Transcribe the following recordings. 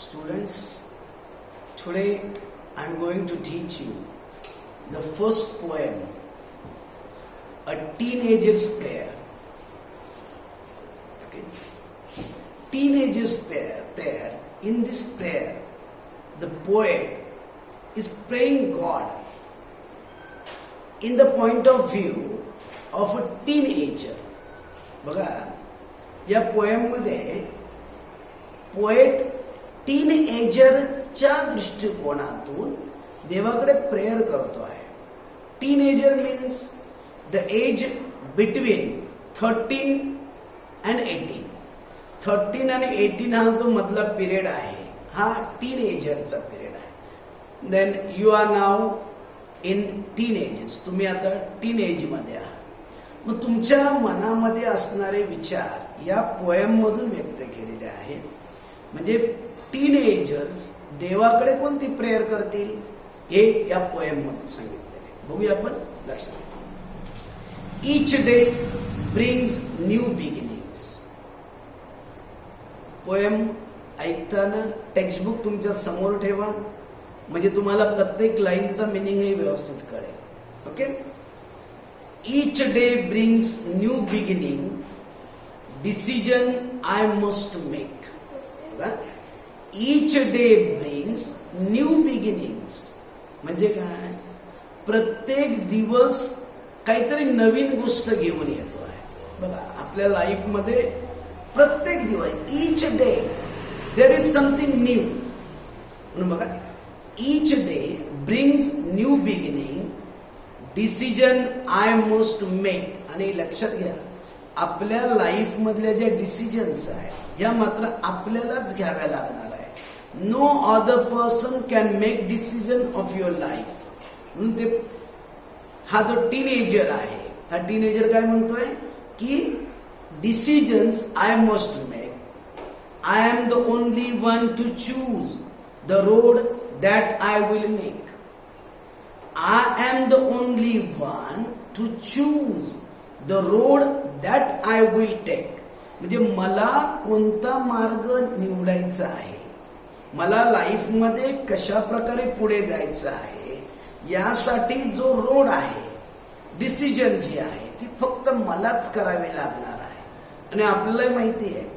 Students, today I am going to teach you the first poem, A Teenager's Prayer. Okay. Teenager's prayer. In this prayer, the poet is praying God in the point of view of a teenager. बघा, या पोएममध्ये poet टीनएजरच्या दृष्टिकोनातून देवाकडे prayer करतो आहे. Teenager means the age between 13 and 18. 13 आणि 18 हा जो मधला पिरियड आहे हा टीनएजरचा पिरियड आहे. Then you are now in teenages. तुम्ही आता टीनएज मध्ये आहात. मग तुमच्या मनामध्ये असणारे विचार या पोएम मधून व्यक्त केलेले आहेत. म्हणजे टीनएजर्स देवाकडे कोणती प्रेयर करतील हे या पोएम मधून सांगितलेले. बघूया आपण लक्षात. Each day brings new beginnings. Poem ऐकताना टेक्स्टबुक तुमच्या समोर ठेवा म्हणजे तुम्हाला प्रत्येक लाईनचा मिनिंगही व्यवस्थित कळेल. Okay. Each day brings new beginning, decision I must make. Each day brings new beginnings म्हणजे काय? प्रत्येक दिवस काहीतरी नवीन गोष्ट घेऊन येतो आहे. बघा, आपल्या लाईफ मध्ये प्रत्येक दिवस each day there is something new. म्हणून बघा, each day brings new beginning, decision I must make. आणि लक्षात घ्या, आपल्या लाईफ मधल्या ज्या डिसिजन्स आहेत या मात्र आपल्यालाच घ्याव्या लागणार आहे. No other person can make decision of your life. म्हणून ते हा जो टीनएजर आहे हा टीनएजर काय म्हणतोय की decisions I must make. I am the only one two choose the road that I will make. I am the only one to choose the road that I will take. म्हणजे मला कोणता मार्ग निवडायचा आहे, मला लाईफ मध्ये कशा प्रकारे पुढे जायचं आहे, यासाठी जो रोड आहे, डिसिजन जी आहे ती फक्त मलाच करावी लागणार आहे. आणि आपल्याला माहिती आहे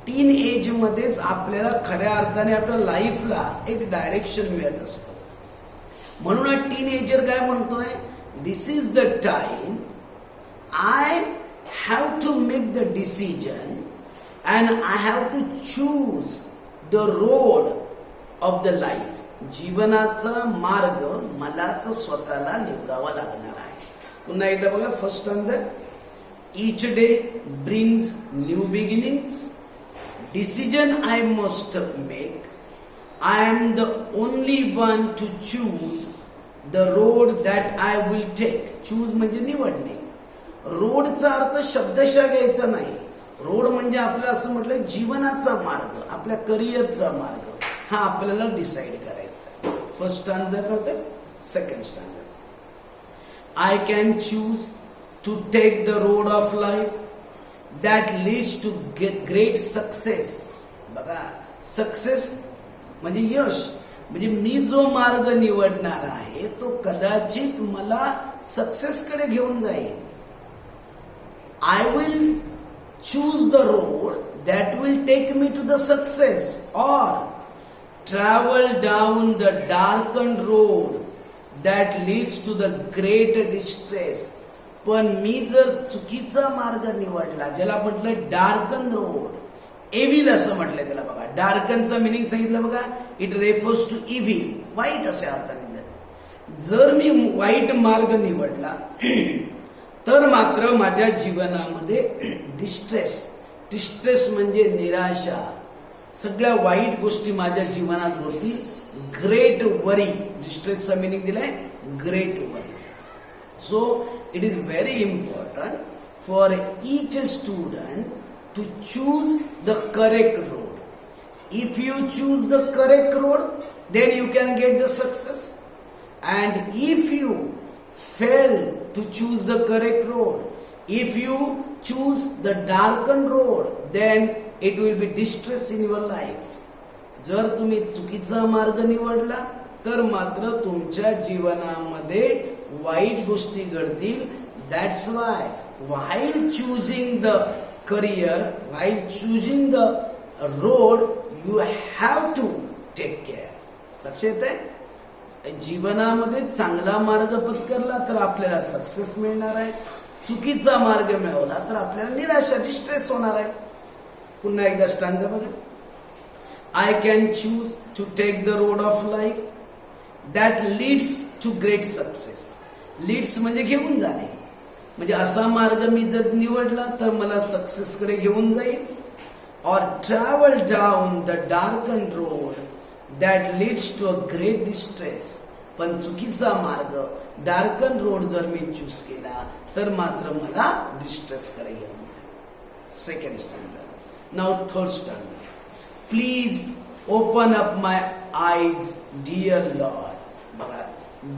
टीन एज मध्येच आपल्याला खऱ्या अर्थाने आपल्या लाईफला एक डायरेक्शन मिळत असतं. म्हणून टीनएजर काय म्हणतोय, this is the time I have to make the decision and I have to choose the road of the life. जीवनाचा मार्ग मलाच स्वतःला निवडावा लागणार आहे. पुन्हा एकदा बघा, first stanza. Each day brings new beginnings, decision I must make. I am the only one to choose the road that I will take. Choose म्हणजे निवडणे. रोडचा अर्थ शब्दशः घ्यायचा नाही. रोड म्हणजे आपल्याला असं म्हटलं जीवनाचा मार्ग, आपल्या करिअरचा मार्ग हा आपल्याला डिसाइड करायचा. फर्स्ट स्टँजा होतं. Second stanza. I can choose to take the road of life that leads to great success. बघा, सक्सेस म्हणजे यश. म्हणजे मी जो मार्ग निवडणार आहे तो कदाचित मला सक्सेस कडे घेऊन जाईल. I will choose the road that will take me to the success or travel down the darken road that leads to the great distress. पण मी जर चुकीचा मार्ग निवडला, ज्याला म्हटलं डार्कन रोड, एव्हिल असं म्हटलंय त्याला. बघा, डार्कनचा मिनिंग सांगितलं बघा, इट रेफर्स टू इव्हिल, वाईट असे अर्थाने. जर मी वाईट मार्ग निवडला तर मात्र माझ्या जीवनामध्ये डिस्ट्रेस म्हणजे निराशा, सगळ्या वाईट गोष्टी माझ्या जीवनात होतील. ग्रेट वरी, डिस्ट्रेसचा मिनिंग दिलाय great worry. So it is very important for each student to choose the correct road. If you choose the correct road, then you can get the success. And if you fail to choose the correct road, if you choose the darkened road, then it will be distress in your life. जर तुम्ही चुकीचा मार्ग निवडला तर मात्र तुमच्या जीवनामध्ये वाईट गोष्टी घडतील. That's while choosing the career, while choosing the road, you have to take care. लक्षात आहे, जीवनामध्ये चांगला मार्ग पत्करला तर आपल्याला सक्सेस मिळणार आहे, चुकीचा मार्ग मिळवला तर आपल्याला निराशा, डिस्ट्रेस होणार आहे. पुन्हा एकदा स्टांजा बघा. I can choose to take the road of life that leads to great success. Leads म्हणजे घेऊन जाणे, म्हणजे असा मार्ग मी जर निवडला तर मला सक्सेस कडे घेऊन जाईल. और travel down the darken road that leads to a great distress. पण चुकीचा मार्ग, डार्कन रोड जर मी चूज केला तर मात्र मला डिस्ट्रेस कडे घेऊन जाईल. Second standard. Now third standard. Please open up my eyes dear lord. बघा,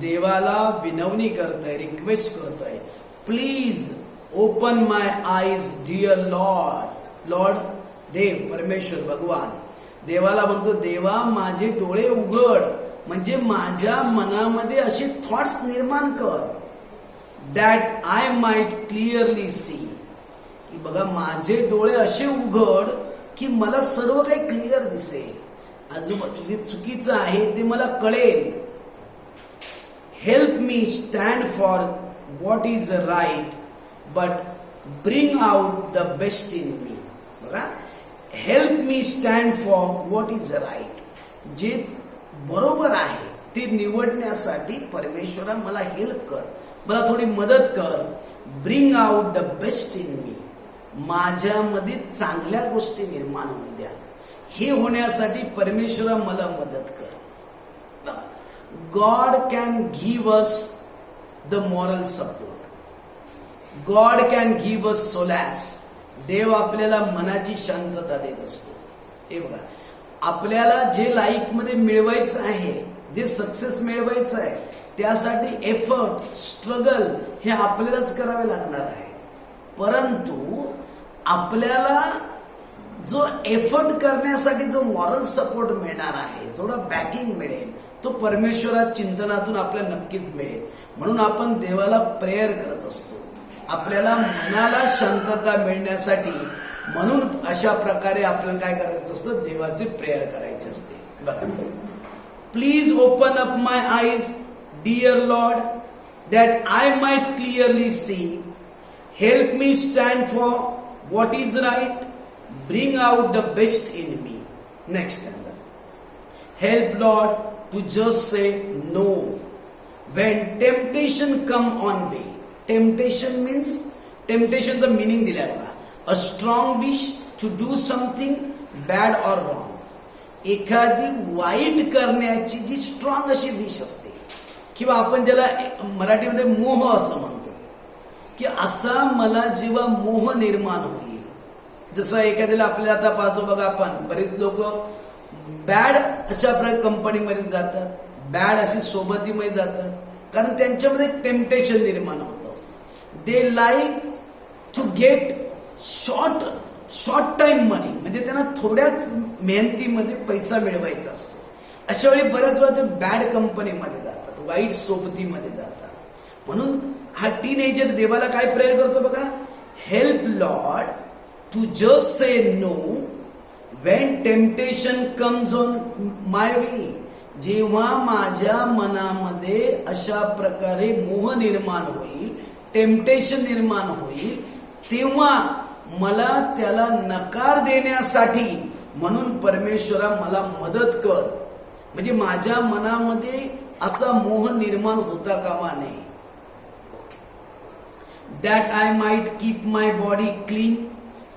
देवाला विनवणी करतोय, रिक्वेस्ट करतोय. Please open my eyes dear lord. Lord, देव, परमेश्वर, भगवान देवाला म्हणतो, देवा माझे डोळे उघड, म्हणजे माझ्या मनामध्ये असे थॉट्स निर्माण कर. That I might clearly C. की बघा, माझे डोळे असे उघड की मला सर्व काही क्लिअर दिसेल, आजूबाजू जे चुकीचं आहे ते मला कळेल. Help me stand for what is right but bring out the best in me. बघा, help me stand for what is right. जे बरोबर आहे ते निवडण्यासाठी परमेश्वरा मला हेल्प कर, मला थोडी मदत कर. Bring out the best in me. माझ्यामध्ये चांगल्या गोष्टी निर्माण होऊ द्या. हे होण्यासाठी परमेश्वरा मला मदत कर. God can give us the moral support. God can give us solace. देव आपल्याला मनाची शांतता देत असतो. हे बघा, आपल्याला जे लाईफ मध्ये मिळवायचं आहे, जे सक्सेस मिळवायचं आहे, त्यासाठी एफर्ट, स्ट्रगल हे आपल्यालाच करावे लागणार आहे. परंतु आपल्याला जो एफर्ट करण्यासाठी जो मॉरल सपोर्ट मिळणार आहे, जेवढा बॅकिंग मिळेल, तो परमेश्वरा चिंतनातून आपल्याला नक्कीच मिळेल. म्हणून आपण देवाला प्रेयर करत असतो, आपल्याला मनाला शांतता मिळण्यासाठी. म्हणून अशा प्रकारे आपल्याला काय करायचं असतं, देवाचे प्रेयर करायचे असते. बघा, please open up my eyes dear lord that I might clearly see. Help me stand for what is right. Bring out the best in me. Next standard. Help Lord to just say no when temptation come on way. Temptation means, टेम्पटेशनचं meaning दिलाय बघा. A strong wish to do something bad or wrong. एखादी वाईट करण्याची जी strong अशी wish असते, किंवा आपण ज्याला मराठीमध्ये मोह असं म्हणतो, की असा मला जेव्हा मोह निर्माण होईल. जसं एखाद्याला आपल्याला आता पाहतो बघा, आपण बरेच लोक बॅड अशा प्रकारे कंपनीमध्ये जातात, बॅड अशी सोबतीमध्ये जातात, कारण त्यांच्यामध्ये टेम्पटेशन निर्माण होतं. They like to get short time money, म्हणजे त्यांना थोड्याच मेहनतीमध्ये पैसा मिळवायचा असतो. अशा वेळी बऱ्याच वेळा ते बॅड कंपनीमध्ये जातात, वाईट सोबतीमध्ये जातात. म्हणून हा टीनेजर देवाला काय प्रेयर करतो बघा. Help Lord to just say no when temptation comes on my way. जेव्हा माझ्या मनामध्ये अशा प्रकारे मोह निर्माण होईल, टेम्पटेशन निर्माण होईल, तेव्हा मला त्याला नकार देण्यासाठी म्हणून परमेश्वरा मला मदत कर. म्हणजे माझ्या मनामध्ये असा मोह निर्माण होता कामा नये. That I might keep my body clean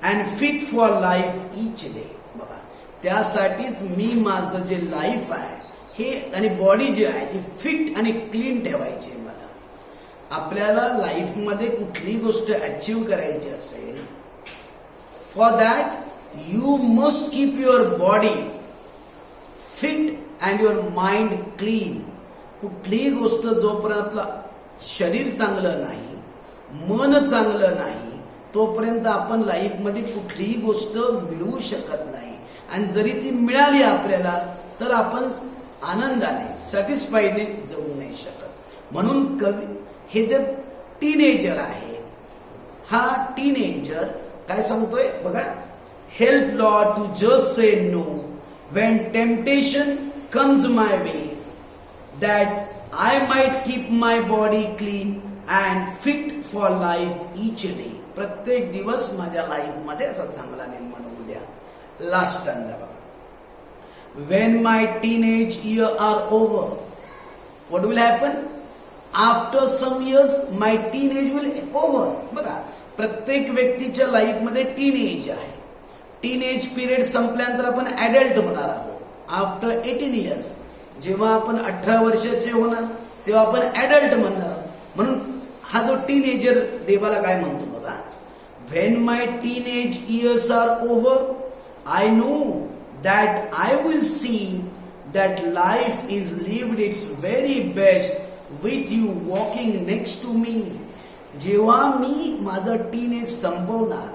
and fit for life each day. बघा, त्यासाठीच मी माझं जे लाईफ आहे हे आणि बॉडी जे आहे ती फिट आणि क्लीन ठेवायची मला. आपल्याला लाईफ मध्ये कुठली गोष्ट अचीव करायची असेल, for that you must keep your body fit and your mind clean. कुठलीही गोष्ट जोपर्यंत आपलं शरीर चांगलं नाही, मन चांगलं नाही, तोपर्यंत आपण लाईफ मध्ये कुठलीही गोष्ट मिळवू शकत नाही. आणि जरी ती मिळाली आपल्याला तर आपण आनंदाने सॅटिस्फाईडने जगू नाही शकत. म्हणून कवी हे जे टीनेजर आहे, हा टीनेजर काय सांगतोय बघा, help Lord to just say no when temptation comes my way, that I might keep my body clean and fit for life each day. प्रत्येक दिवस माझ्या लाईफ मध्ये असा चांगला निर्माण होऊ द्या. लास्ट स्टँजा बघा, when my teenage years are over, what will happen? After some years my teenage will over. बघा, प्रत्येक व्यक्तीच्या लाईफ मध्ये टीनेज आहे. टीनेज पिरियड संपल्यानंतर आपण ऍडल्ट होणार आहोत. आफ्टर 18 इयर्स, जेव्हा आपण 18 वर्षाचे होणार तेव्हा आपण ऍडल्ट म्हणणार. म्हणून हा जो टीनेजर देवाला काय म्हणतो बघा, when my teenage years are over, I know that I will see that life is lived its very best with you walking next to me. जेव्हा मी माझं टीनेज संपवणार,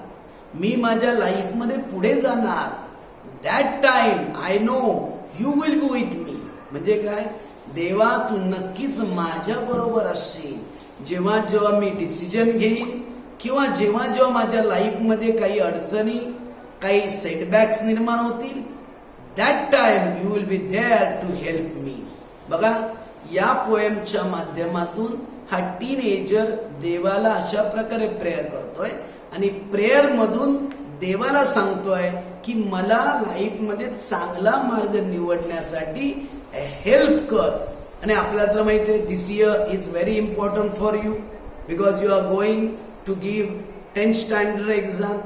मी माझ्या लाईफ मध्ये पुढे जाणार, that time I know you will B with me. म्हणजे काय, देवा तू नक्कीच माझ्या बरोबर असशील. जेव्हा जेव्हा मी डिसिजन घेईन किंवा जेव्हा जेव्हा माझ्या लाईफ मध्ये काही अडचणी, काही सेटबॅक्स निर्माण होतील, that time you will be there to help me. बघा, या पोएमच्या माध्यमातून हा टीनेजर देवाला अशा प्रकारे प्रेयर करतोय आणि प्रेयर मधून देवाला सांगतोय की मला लाईफ मध्ये चांगला मार्ग निवडण्यासाठी हेल्प कर. आणि आपल्याला तर माहिती आहे, this year is very important for you because you are going to give 10th standard exam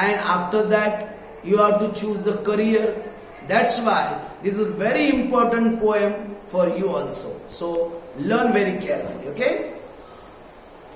and after that you have to choose the career. That's why this is a very important poem for you also. So learn very carefully, okay?